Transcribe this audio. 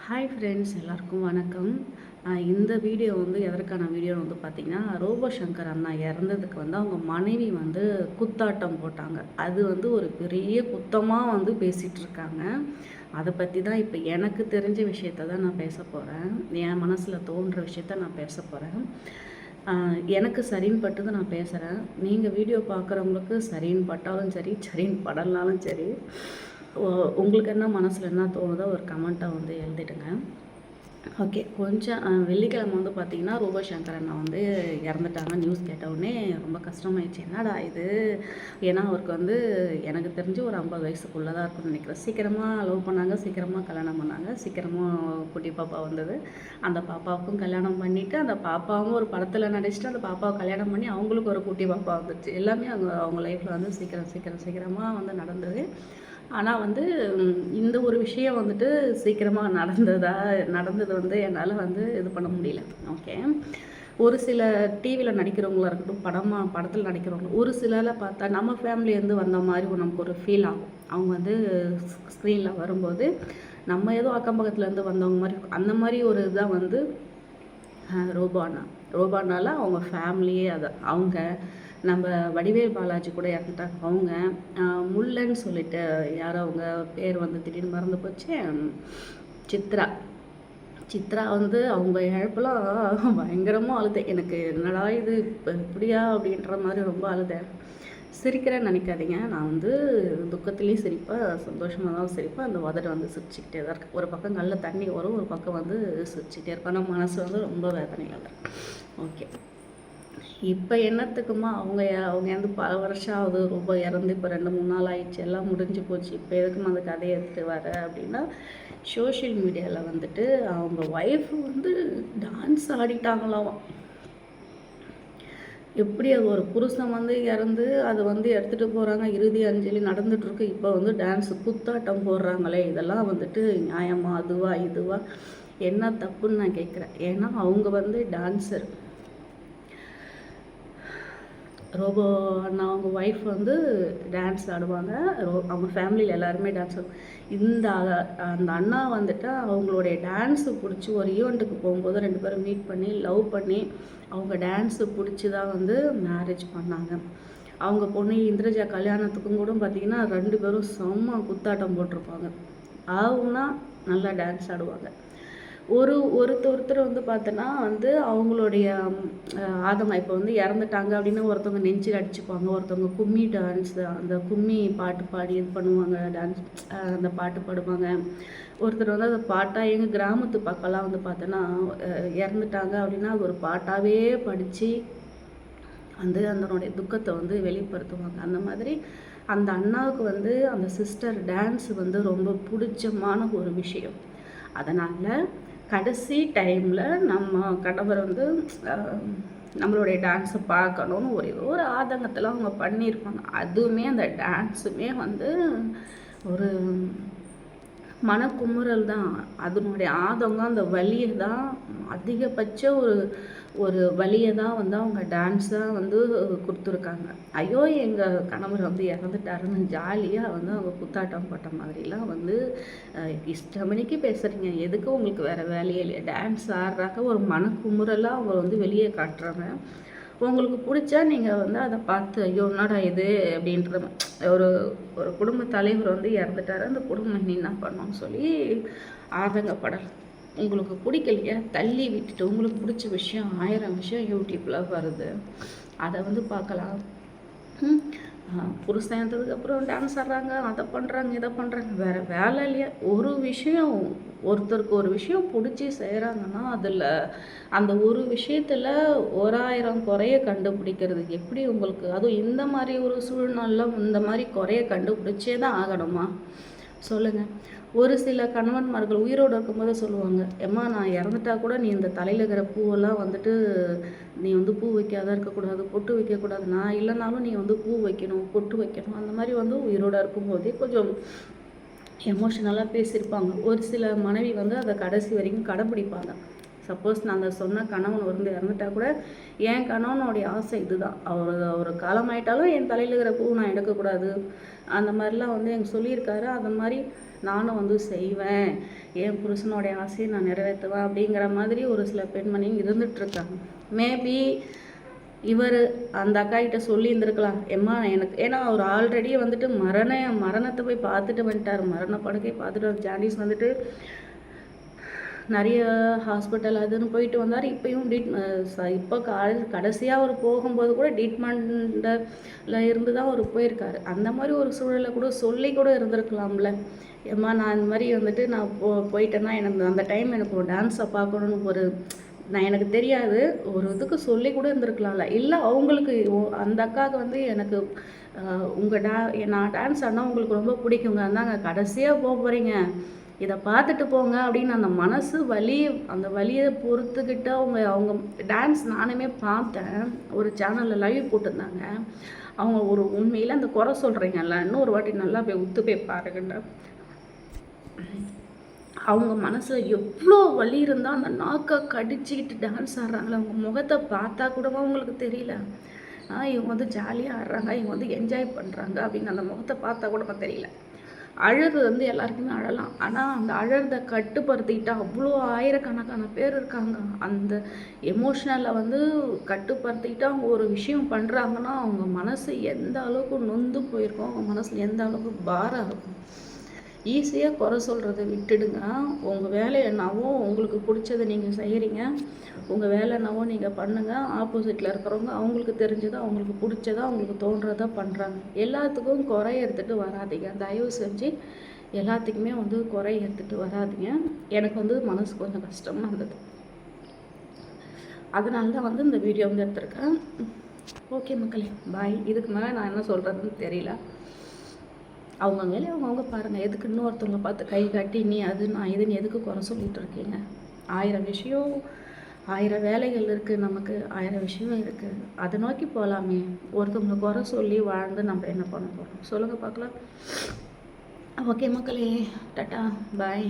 Hi friends, எல்லாருக்கும் வணக்கம். இந்த வீடியோ வந்து எதற்கான வீடியோன்னு வந்து பார்த்திங்கன்னா, ரோபோ சங்கர் அண்ணா இறந்ததுக்கு வந்து அவங்க மனைவி வந்து குத்தாட்டம் போட்டாங்க. அது வந்து ஒரு பெரிய குத்தமாக வந்து பேசிகிட்டு இருக்காங்க. அதை பற்றி தான் இப்போ எனக்கு தெரிஞ்ச விஷயத்த தான் நான் பேச போகிறேன். என் மனசில் தோன்ற விஷயத்த நான் பேச போகிறேன். எனக்கு சரின்னு பட்டது நான் பேசுகிறேன். நீங்கள் வீடியோ பார்க்குறவங்களுக்கு சரின்னு பட்டாலும் சரி, சரின்னு படலனாலும் சரி, உங்களுக்கு என்ன மனசில் என்ன தோணுதோ ஒரு கமெண்ட்டாக வந்து எழுதிடுங்க. ஓகே, கொஞ்சம் வெள்ளிக்கிழமை வந்து பார்த்திங்கன்னா ரோபோ சங்கர் அண்ணா வந்து இறந்துட்டாங்க. நியூஸ் கேட்டவுடனே ரொம்ப கஷ்டமாயிடுச்சு. என்னடா இது, ஏன்னா அவருக்கு வந்து எனக்கு தெரிஞ்சு ஒரு 50 வயசுக்குள்ளே தான் இருக்கும்னு நினைக்கிறேன். சீக்கிரமாக லவ் பண்ணாங்க, சீக்கிரமாக கல்யாணம் பண்ணாங்க, சீக்கிரமாக குட்டி பாப்பா வந்தது. அந்த பாப்பாவுக்கும் கல்யாணம் பண்ணிவிட்டு, அந்த பாப்பாவும் ஒரு படத்தில் நடிச்சுட்டு, அந்த பாப்பாவை கல்யாணம் பண்ணி அவங்களுக்கு ஒரு குட்டி பாப்பா வந்துச்சு. எல்லாமே அவங்க லைஃப்பில் வந்து சீக்கிரமாக வந்து நடந்தது. ஆனால் வந்து இந்த ஒரு விஷயம் வந்துட்டு சீக்கிரமாக நடந்தது வந்து என்னால் வந்து இது பண்ண முடியல. ஓகே, ஒரு சில டிவியில் நடிக்கிறவங்களா இருக்கட்டும், படத்தில் நடிக்கிறவங்க, ஒரு சிலரில் பார்த்தா நம்ம ஃபேமிலியிலேருந்து வந்த மாதிரி நமக்கு ஒரு ஃபீல் ஆகும். அவங்க வந்து ஸ்க்ரீனில் வரும்போது நம்ம ஏதோ அக்கம் பக்கத்துலேருந்து வந்தவங்க மாதிரி இருக்கும். அந்த மாதிரி ஒரு இதாக வந்து ரோபானால அவங்க ஃபேமிலியே அவங்க நம்ம வடிவேல் பாலாஜி கூட இறந்துட்டாங்க. அவங்க முல்லன்னு சொல்லிட்டு யாரோ அவங்க பேர் வந்து திடீர்னு மறந்து போச்சு. சித்ரா வந்து அவங்க இழப்பெல்லாம் பயங்கரமாக அழுதேன். எனக்கு என்னடா இது இப்படியா அப்படின்ற மாதிரி ரொம்ப அழுதேன். சிரிக்கிறேன்னு நினைக்காதீங்க, நான் வந்து துக்கத்துலேயும் சிரிப்பேன், சந்தோஷமாக தான் சிரிப்பேன். அந்த உதட்டை வந்து சிரிச்சுக்கிட்டே தான் இருக்கேன். ஒரு பக்கம் கண்ணில் தண்ணி வரும், ஒரு பக்கம் வந்து சிரிச்சுக்கிட்டே இருப்பேன். ஆனால் மனசு வந்து ரொம்ப வேதனையில் தான். ஓகே, இப்போ என்னத்துக்குமா அவங்க வந்து பல வருஷம் ஆகுது, ரொம்ப இறந்து இப்போ 2-3 நாள் ஆயிடுச்சு, எல்லாம் முடிஞ்சு போச்சு. இப்போ எதுக்குமா அந்த கதையை எடுத்துகிட்டு வர அப்படின்னா, சோஷியல் மீடியாவில் வந்துட்டு அவங்க ஒய்ஃப் வந்து டான்ஸ் ஆடிட்டாங்களாம். எப்படி அது ஒரு புருஷன் வந்து இறந்து அதை வந்து எடுத்துகிட்டு போகிறாங்க, இறுதி அஞ்சலி நடந்துகிட்ருக்கு. இப்போ வந்து டான்ஸு குத்தாட்டம் போடுறாங்களே, இதெல்லாம் வந்துட்டு நியாயமா, அதுவா இதுவா, என்ன தப்புன்னு நான் கேட்குறேன். ஏன்னா அவங்க வந்து டான்ஸர். ரோபோ அண்ணா அவங்க ஒய்ஃப் வந்து டான்ஸ் ஆடுவாங்க. அவங்க ஃபேமிலியில் எல்லாருமே டான்ஸ் ஆடுவாங்க. அந்த அண்ணா வந்துட்டு அவங்களுடைய டான்ஸு பிடிச்சி ஒரு ஈவெண்ட்டுக்கு போகும்போது 2 பேரும் மீட் பண்ணி லவ் பண்ணி அவங்க டான்ஸு பிடிச்சி தான் வந்து மேரேஜ் பண்ணாங்க. அவங்க பொண்ணு இந்திரஜா கல்யாணத்துக்கும் கூட பார்த்திங்கன்னா 2 பேரும் செம்ம குத்தாட்டம் போட்டிருப்பாங்க. ஆகுனா நல்லா டான்ஸ் ஆடுவாங்க. ஒருத்தர் வந்து பார்த்தோன்னா வந்து அவங்களுடைய ஆதங்கம் இப்போ வந்து இறந்துட்டாங்க அப்படின்னா ஒருத்தவங்க நெஞ்சில் அடிச்சுப்பாங்க, ஒருத்தவங்க கும்மி டான்ஸ், அந்த கும்மி பாட்டு பாடி இது பண்ணுவாங்க, டான்ஸ் அந்த பாட்டு பாடுவாங்க. ஒருத்தர் வந்து அந்த பாட்டாக எங்கள் கிராமத்து பக்கம்லாம் வந்து பார்த்தோன்னா இறந்துட்டாங்க அப்படின்னா அது ஒரு பாட்டாகவே படித்து அதனுடைய துக்கத்தை வந்து வெளிப்படுத்துவாங்க. அந்த மாதிரி அந்த அண்ணாவுக்கு வந்து அந்த சிஸ்டர் டான்ஸ் வந்து ரொம்ப பிடிச்சமான ஒரு விஷயம். அதனால் கடைசி டைமில் நம்ம கணவர் வந்து நம்மளுடைய டான்ஸை பார்க்கணுன்னு ஒரு ஆதங்கத்தில் அவங்க பண்ணியிருப்பாங்க. அதுவுமே அந்த டான்ஸுமே வந்து ஒரு மனக்குமுறல் தான். அதனுடைய ஆதங்கம், அந்த வலியை தான் அதிகபட்ச ஒரு வலியை தான் வந்து அவங்க டான்ஸாக வந்து கொடுத்துருக்காங்க. ஐயோ எங்கள் கணவர் வந்து இறந்துட்டாருன்னு ஜாலியாக வந்து அவங்க குத்தாட்டம் போட்ட மாதிரிலாம் வந்து இஷ்டமணிக்கு பேசுகிறீங்க. எதுக்கு உங்களுக்கு வேறு வேலையே இல்லையா? டான்ஸ் ஆடுறாக்க ஒரு மனக்குமுறலாக அவங்க வந்து வெளியே காட்டுறாங்க. உங்களுக்கு பிடிச்சா நீங்கள் வந்து அதை பார்த்து ஐயோ என்னடா இது அப்படின்ற ஒரு குடும்ப தலைவர் வந்து இறந்துட்டாரு, அந்த குடும்பம் நீ என்ன பண்ணணும்னு சொல்லி ஆதங்கப்படலாம். உங்களுக்கு பிடிக்கலையா தள்ளி விட்டுட்டு உங்களுக்கு பிடிச்ச விஷயம் 1000 விஷயம் யூடியூப்பில் வருது, அதை வந்து பார்க்கலாம். புருஷன் இருந்ததுக்கப்புறம் டான்ஸ் ஆடுறாங்க, அதை பண்ணுறாங்க, இதை பண்ணுறாங்க, வேறு வேலை இல்லையா? ஒரு விஷயம் ஒருத்தருக்கு ஒரு விஷயம் பிடிச்சி செய்கிறாங்கன்னா அதில் அந்த ஒரு விஷயத்தில் 1000 குறைய கண்டுபிடிக்கிறது எப்படி உங்களுக்கு? அதுவும் இந்த மாதிரி ஒரு சூழ்நிலை இந்த மாதிரி குறைய கண்டுபிடிச்சே தான் ஆகணுமா சொல்லுங்கள்? ஒரு சில கணவன்மார்கள் உயிரோடு இருக்கும்போது சொல்லுவாங்க, எம்மா நான் இறந்துட்டா கூட நீ இந்த தலையில் இருக்கிற பூவெல்லாம் வந்துட்டு நீ வந்து பூ வைக்காத இருக்கக்கூடாது, பொட்டு வைக்கக்கூடாது, நான் இல்லைனாலும் நீ வந்து பூ வைக்கணும், பொட்டு வைக்கணும். அந்த மாதிரி வந்து உயிரோடு இருக்கும்போதே கொஞ்சம் எமோஷ்னலாக பேசியிருப்பாங்க. ஒரு சில மனைவி வந்து அதை கடைசி வரைக்கும் கடைப்பிடிப்பாங்க. சப்போஸ் நான் அந்த சொன்ன கணவன் வந்து இறந்துட்டா கூட என் கணவனுடைய ஆசை இதுதான், அவர் காலமாயிட்டாலும் என் தலையில் இருக்கிற பூ நான் எடுக்கக்கூடாது, அந்த மாதிரிலாம் வந்து எனக்கு சொல்லியிருக்காரு. அந்த மாதிரி நானும் வந்து செய்வேன், என் புருஷனுடைய ஆசையை நான் நிறைவேற்றுவேன் அப்படிங்கிற மாதிரி ஒரு சில பெண்மணியும் இருந்துகிட்ருக்காங்க. மேபி இவர் அந்த அக்காகிட்ட சொல்லியிருந்துருக்கலாம், எம்மா எனக்கு, ஏன்னா அவர் ஆல்ரெடி வந்துட்டு மரணத்தை போய் பார்த்துட்டு வந்துட்டார், மரண படுக்கை பார்த்துட்டு ஜாண்டிஸ் வந்துட்டு நிறைய ஹாஸ்பிட்டல் அதுன்னு போயிட்டு வந்தார். இப்போயும் இப்போ கடைசியாக அவர் போகும்போது கூட ட்ரீட்மெண்ட்டில் இருந்து தான் அவர் போயிருக்காரு. அந்த மாதிரி ஒரு சூழலை கூட சொல்லி கூட இருந்திருக்கலாம்ல, ஏம்மா நான் இந்த மாதிரி வந்துட்டு நான் போயிட்டேன்னா எனக்கு அந்த டைம் எனக்கு ஒரு டான்ஸை பார்க்கணுன்னு நான் எனக்கு தெரியாது, ஒரு இதுக்கு சொல்லி கூட இருந்திருக்கலாம்ல. இல்லை அவங்களுக்கு அந்த அக்காவுக்கு வந்து எனக்கு நான் டான்ஸ் ஆடினா உங்களுக்கு ரொம்ப பிடிக்குங்க, அந்தாங்க கடைசியாக போகிறீங்க, இதை பார்த்துட்டு போங்க அப்படின்னு அந்த மனசு வலி, அந்த வலியை பொறுத்துக்கிட்டு அவங்க டான்ஸ் நானுமே பார்த்தேன், ஒரு சேனலில் லைவ் போட்டிருந்தாங்க. அவங்க ஒரு உண்மையில் அந்த குறை சொல்கிறீங்கல்ல, இன்னொரு வாட்டி நல்லா போய் உத்து போய் பாருங்கன்னு, அவங்க மனசில் எவ்வளோ வலி இருந்தால் அந்த நாக்கை கடிச்சிக்கிட்டு டான்ஸ் ஆடுறாங்களே, அவங்க முகத்தை பார்த்தா கூட அவங்களுக்கு தெரியல இவங்க வந்து ஜாலியாக ஆடுறாங்க, இவங்க வந்து என்ஜாய் பண்ணுறாங்க அப்படின்னு அந்த முகத்தை பார்த்தா கூட தெரியல. அழகு வந்து எல்லாருக்குமே அழலாம், ஆனால் அந்த அழகை கட்டுப்படுத்திக்கிட்டா அவ்வளோ ஆயிரக்கணக்கான பேர் இருக்காங்க. அந்த எமோஷ்னலை வந்து கட்டுப்படுத்திக்கிட்டு அவங்க ஒரு விஷயம் பண்ணுறாங்கன்னா அவங்க மனசு எந்த அளவுக்கு நொந்து போயிருக்கும், அவங்க மனசில் எந்த அளவுக்கு பாரம் இருக்கும். ஈஸியாக குறை சொல்கிறத விட்டுடுங்க. உங்கள் வேலை என்னவோ உங்களுக்கு பிடிச்சதை நீங்கள் செய்கிறீங்க, உங்கள் வேலை என்னவோ நீங்கள் பண்ணுங்கள். ஆப்போசிட்டில் இருக்கிறவங்க அவங்களுக்கு தெரிஞ்சதை, அவங்களுக்கு பிடிச்சதை, அவங்களுக்கு தோன்றதை பண்ணுறாங்க. எல்லாத்துக்கும் குறை எடுத்துகிட்டு வராதிங்க, தயவு செஞ்சு எல்லாத்துக்குமே வந்து குறை எடுத்துகிட்டு வராதிங்க. எனக்கு வந்து மனசு கொஞ்சம் கஷ்டமாக இருந்தது, அதனால தான் வந்து இந்த வீடியோ வந்து எடுத்திருக்கேன். ஓகே மக்களே, பாய். இதுக்கு மேலே நான் என்ன சொல்கிறதுன்னு தெரியல. அவங்க மேலே அவங்க பாருங்கள், எதுக்கு இன்னொருத்தவங்க பார்த்து கை காட்டி நீ அது நான் இதுன்னு எதுக்கு குறை சொல்லிகிட்டு இருக்கீங்க? 1000 விஷயம், 1000 வேலைகள் இருக்குது, நமக்கு 1000 விஷயம் இருக்குது, அதை நோக்கி போகலாமே. ஒருத்தவங்களை குறை சொல்லி வாழ்ந்து நம்ம என்ன பண்ண போகிறோம் சொல்லுங்கள் பார்க்கலாம். ஓகே மக்களே, டாட்டா, பாய்.